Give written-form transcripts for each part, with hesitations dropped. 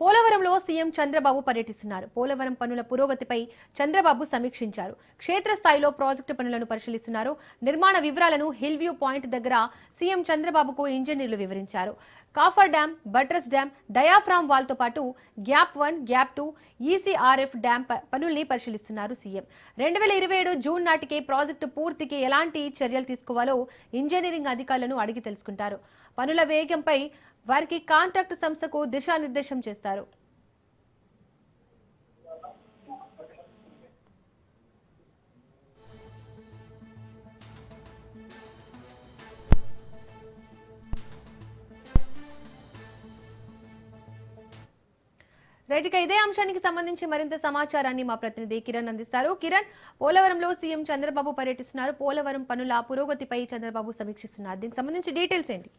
పోలవరంలో సీఎం చంద్రబాబు పర్యటిస్తున్నారు. పోలవరం పనుల పురోగతిపై చంద్రబాబు సమీక్షించారు. క్షేత్రస్థాయిలో ప్రాజెక్టు పనులను పరిశీలిస్తున్నారు. నిర్మాణ వివరాలను హిల్ వ్యూ పాయింట్ దగ్గర సీఎం చంద్రబాబుకు ఇంజనీర్లు వివరించారు. Coffer dam, buttress dam, diaphragm wall తో పాటు గ్యాప్ 1, గ్యాప్ 2, ఈసీఆర్ఎఫ్ డ్యాం పనుల్ని పరిశీలిస్తున్నారు సీఎం. 2027 జూన్ నాటికే ప్రాజెక్టు పూర్తికి ఎలాంటి చర్యలు తీసుకోవాలో ఇంజనీరింగ్ అధికారులను అడిగి తెలుసుకుంటారు. పనుల వేగంపై వారికి కాంట్రాక్టు సంస్థకు దిశానిర్దేశం చేస్తారు. రైట్, ఇక ఇదే అంశానికి సంబంధించి మరింత సమాచారాన్ని మా ప్రతినిధి కిరణ్ అందిస్తారు. కిరణ్, పోలవరంలో సీఎం చంద్రబాబు పర్యటిస్తున్నారు. పోలవరం పనుల పురోగతిపై చంద్రబాబు సమీక్షిస్తున్నారు. దీనికి సంబంధించి డీటెయిల్స్ ఏంటి?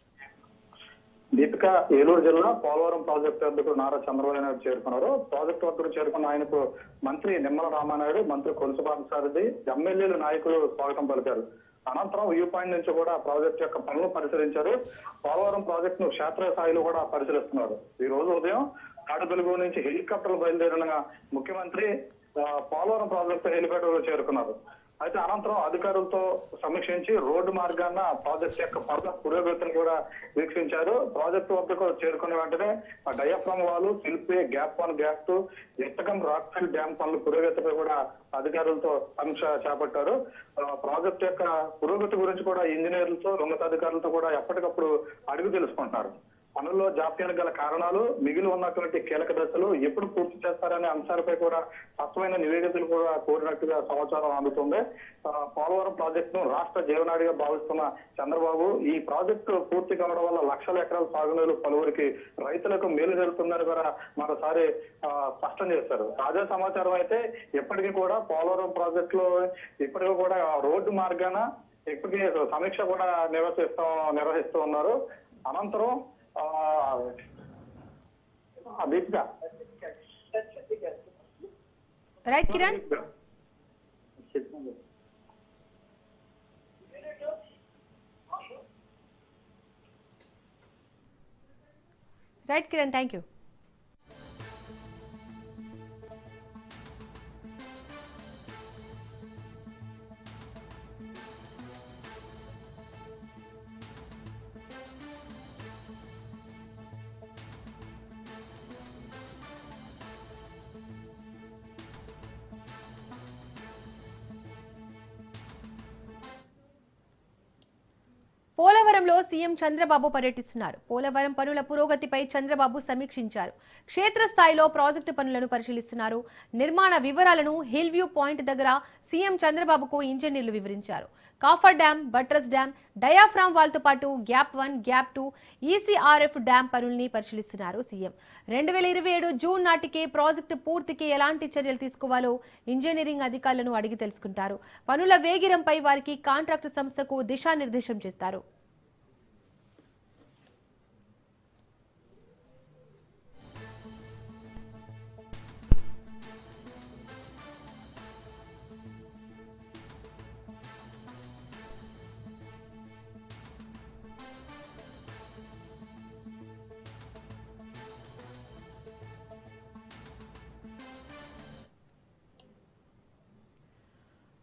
దీపిక, ఏలూరు జిల్లా పోలవరం ప్రాజెక్టు వద్దకు నారా చంద్రబాబు నాయుడు చేరుకున్నారు. ప్రాజెక్టు వద్దకు చేరుకున్న ఆయనకు మంత్రి నిమ్మల రామానాయుడు, మంత్రి కొలుసు పార్థసారథి, ఎమ్మెల్యేలు, నాయకులు స్వాగతం పలికారు. అనంతరం వ్యూ పాయింట్ నుంచి కూడా ప్రాజెక్టు యొక్క పనులు పరిశీలించారు. పోలవరం ప్రాజెక్టును క్షేత్రస్థాయిలో కూడా పరిశీలిస్తున్నారు. ఈ రోజు ఉదయం తాడేపల్లిగూడ నుంచి హెలికాప్టర్లు బయలుదేరిన ముఖ్యమంత్రి పోలవరం ప్రాజెక్టు హెలికాప్టర్ చేరుకున్నారు. అయితే అనంతరం అధికారులతో సమీక్షించి రోడ్డు మార్గాన ప్రాజెక్టు యొక్క పనుల పురోగతిని కూడా వీక్షించారు. ప్రాజెక్టు వద్దకు చేరుకున్న వెంటనే డయాఫ్రామ్ వాలు, శిల్పి, గ్యాప్ 1, గ్యాప్ 2, ఇష్టకం రాక్ఫిల్ డ్యాం పనుల పురోగతిపై కూడా అధికారులతో సమీక్ష చేపట్టారు. ప్రాజెక్టు యొక్క పురోగతి గురించి కూడా ఇంజనీర్లతో, ఉన్నతాధికారులతో కూడా ఎప్పటికప్పుడు అడిగి తెలుసుకుంటున్నారు. పనుల్లో జాప్యానికి గల కారణాలు, మిగిలి ఉన్నటువంటి కీలక దశలు ఎప్పుడు పూర్తి చేస్తారనే అంశాలపై కూడా స్పష్టమైన నివేదికలు కూడా కోరినట్టుగా సమాచారం అందుతుంది. పోలవరం ప్రాజెక్టును రాష్ట్ర జీవనాడిగా భావిస్తున్న చంద్రబాబు ఈ ప్రాజెక్టు పూర్తి కావడం వల్ల లక్షల ఎకరాల సాగునీరు పలువురికి రైతులకు మేలు జరుగుతుందని కూడా మరోసారి స్పష్టం చేశారు. తాజా సమాచారం అయితే ఇప్పటికీ కూడా పోలవరం ప్రాజెక్టులో ఇప్పటికీ కూడా రోడ్డు మార్గాన ఇప్పటికీ సమీక్ష కూడా నిర్వహిస్తూ ఉన్నారు. అనంతరం Deepika, right Kiran, thank you. పోలవరంలో సీఎం చంద్రబాబు పర్యటిస్తున్నారు. పోలవరం పనుల పురోగతిపై చంద్రబాబు సమీక్షించారు. క్షేత్రస్థాయిలో ప్రాజెక్టు పనులను పరిశీలిస్తున్నారు. నిర్మాణ వివరాలను హిల్ వ్యూ పాయింట్ దగ్గర సీఎం చంద్రబాబుకు ఇంజనీర్లు వివరించారు. Coffer dam, buttress dam, diaphragm wall తో పాటు గ్యాప్ 1, గ్యాప్ 2, ఈసీఆర్ఎఫ్ డ్యాం పనుల్ని పరిశీలిస్తున్నారు సీఎం. 2027 జూన్ నాటికే ప్రాజెక్టు పూర్తికి ఎలాంటి చర్యలు తీసుకోవాలో ఇంజనీరింగ్ అధికారులను అడిగి తెలుసుకుంటారు. పనుల వేగిరంపై వారికి కాంట్రాక్టు సంస్థకు దిశానిర్దేశం చేస్తారు.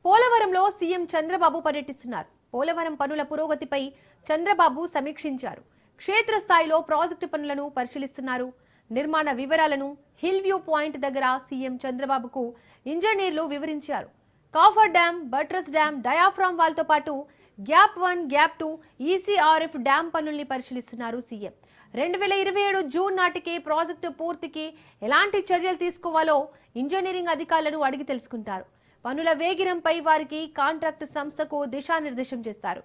పోలవరంలో సీఎం చంద్రబాబు పర్యటిస్తున్నారు. పోలవరం పనుల పురోగతిపై చంద్రబాబు సమీక్షించారు. క్షేత్రస్థాయిలో ప్రాజెక్టు పనులను పరిశీలిస్తున్నారు. నిర్మాణ వివరాలను హిల్ వ్యూ పాయింట్ దగ్గర సీఎం చంద్రబాబుకు ఇంజనీర్లు వివరించారు. Coffer dam, buttress dam, diaphragm wall తో పాటు గ్యాప్ 1, గ్యాప్ 2, ఈసీఆర్ఎఫ్ డ్యాం పనుల్ని పరిశీలిస్తున్నారు సీఎం. 2027 జూన్ నాటికే ప్రాజెక్టు పూర్తికి ఎలాంటి చర్యలు తీసుకోవాలో ఇంజనీరింగ్ అధికారులను అడిగి తెలుసుకుంటారు. పనుల వేగిరంపై వారికి కాంట్రాక్టు సంస్థకు దిశానిర్దేశం చేస్తారు.